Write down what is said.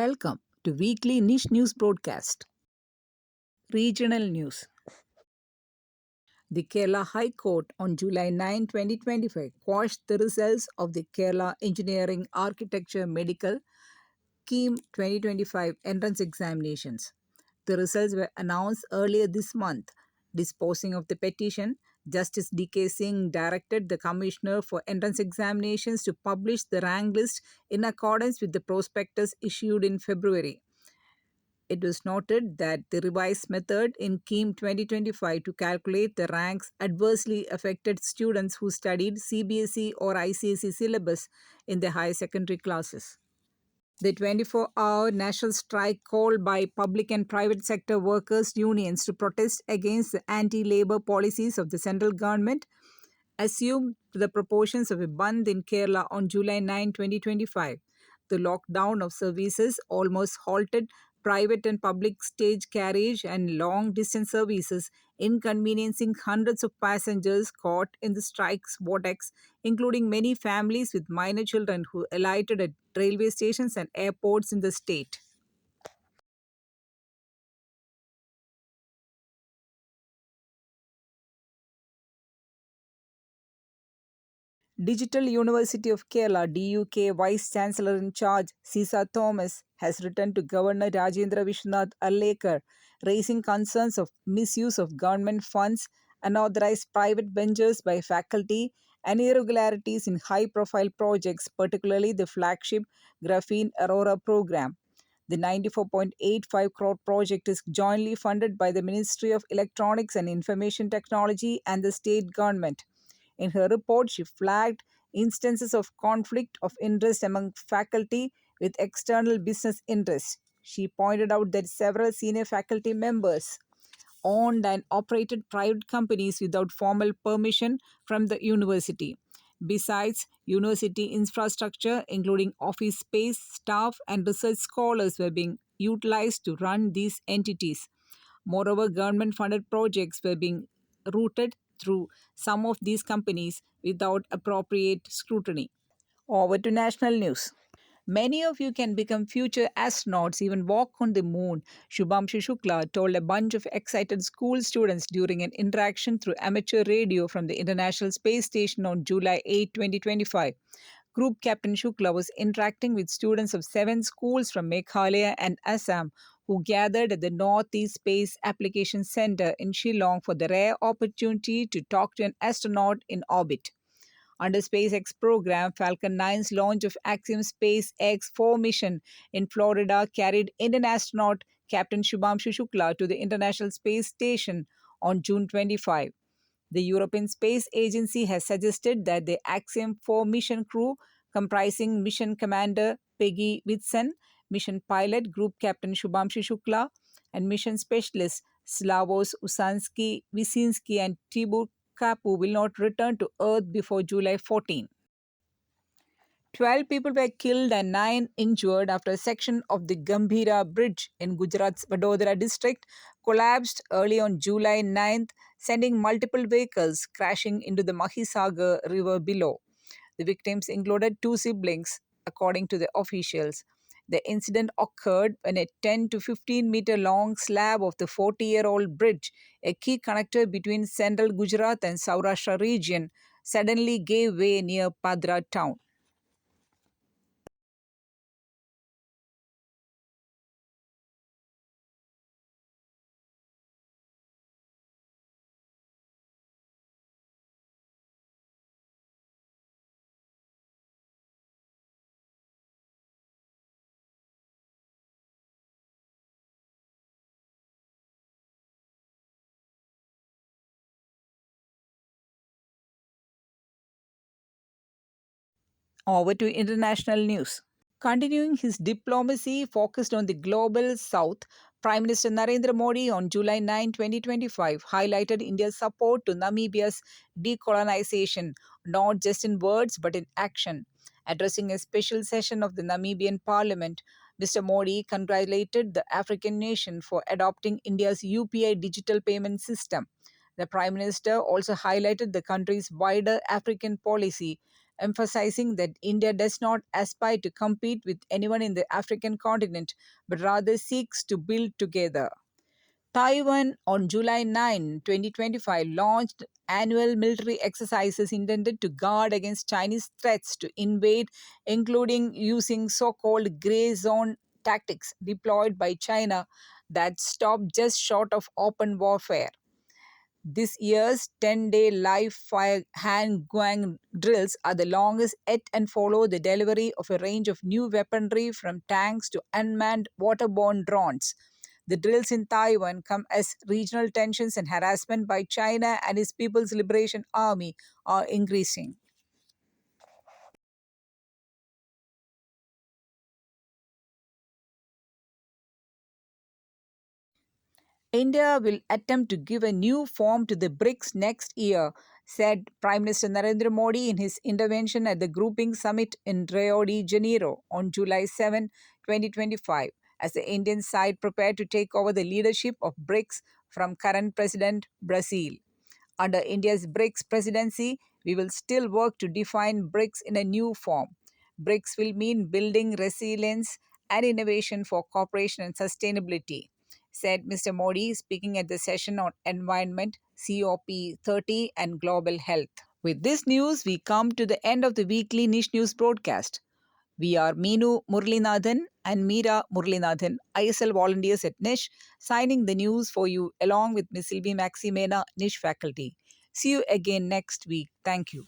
Welcome to weekly NISH news broadcast. Regional news. The Kerala High Court on July 9, 2025 quashed the results of the Kerala Engineering Architecture Medical KEAM 2025 entrance examinations. The results were announced earlier this month. Disposing of the petition, Justice D.K. Singh directed the Commissioner for Entrance Examinations to publish the rank list in accordance with the prospectus issued in February. It was noted that the revised method in KEAM 2025 to calculate the ranks adversely affected students who studied CBSE or ICSE syllabus in the higher secondary classes. The 24-hour national strike called by public and private sector workers' unions to protest against the anti-labor policies of the central government assumed the proportions of a Bandh in Kerala on July 9, 2025. The lockdown of services almost halted private and public stage carriage and long distance services, inconveniencing hundreds of passengers caught in the strike's vortex, including many families with minor children who alighted at railway stations and airports in the state. Digital University of Kerala (DUK) Vice Chancellor in charge Cesar Thomas has written to Governor Rajendra Vishwanath Arlekar, raising concerns of misuse of government funds, unauthorized private ventures by faculty, and irregularities in high-profile projects, particularly the flagship Graphene Aurora program. The 94.85 crore project is jointly funded by the Ministry of Electronics and Information Technology and the state government. In her report, she flagged instances of conflict of interest among faculty with external business interests. She pointed out that several senior faculty members owned and operated private companies without formal permission from the university. Besides, university infrastructure, including office space, staff, and research scholars, were being utilized to run these entities. Moreover, government funded projects were being routed through some of these companies without appropriate scrutiny. Over to national news. Many of you can become future astronauts, even walk on the moon, Shubhamshu Shukla told a bunch of excited school students during an interaction through amateur radio from the International Space Station on July 8, 2025. Group Captain Shukla was interacting with students of 7 schools from Meghalaya and Assam who gathered at the Northeast Space Application Center in Shillong for the rare opportunity to talk to an astronaut in orbit. Under SpaceX program, Falcon 9's launch of Axiom SpaceX 4 mission in Florida carried Indian astronaut Captain Shubhamshu Shukla to the International Space Station on June 25. The European Space Agency has suggested that the Axiom 4 mission crew, comprising Mission Commander Peggy Whitson, Mission Pilot Group Captain Shubhamshu Shukla, and Mission Specialist Slavos Wyszynski, and Tibor Kapu will not return to Earth before July 14. 12 people were killed and 9 injured after a section of the Gambhira Bridge in Gujarat's Vadodara district collapsed early on July 9th, sending multiple vehicles crashing into the Mahisagar River below. The victims included 2 siblings, according to the officials. The incident occurred when a 10 to 15 meter long slab of the 40-year-old bridge, a key connector between central Gujarat and Saurashtra region, suddenly gave way near Padra town. Over to international news. Continuing his diplomacy focused on the global south, Prime Minister Narendra Modi on July 9, 2025 highlighted India's support to Namibia's decolonization, not just in words but in action. Addressing a special session of the Namibian Parliament, Mr. Modi congratulated the African nation for adopting India's UPI digital payment system. The Prime Minister also highlighted the country's wider African policy, emphasizing that India does not aspire to compete with anyone in the African continent, but rather seeks to build together. Taiwan on July 9, 2025, launched annual military exercises intended to guard against Chinese threats to invade, including using so called gray zone tactics deployed by China that stop just short of open warfare. This year's 10-day live fire hand guang drills are the longest yet and follow the delivery of a range of new weaponry from tanks to unmanned waterborne drones. The drills in Taiwan come as regional tensions and harassment by China and its People's Liberation Army are increasing. India will attempt to give a new form to the BRICS next year, said Prime Minister Narendra Modi in his intervention at the Grouping Summit in Rio de Janeiro on July 7, 2025, as the Indian side prepared to take over the leadership of BRICS from current President Brazil. Under India's BRICS presidency, we will still work to define BRICS in a new form. BRICS will mean building resilience and innovation for cooperation and sustainability, said Mr. Modi, speaking at the session on environment, COP30, and global health. With this news, we come to the end of the weekly Niche News broadcast. We are Meenu Murlinathan and Meera Murlinathan, ISL volunteers at NISH, signing the news for you along with Ms. Sylvie Maximena, NISH faculty. See you again next week. Thank you.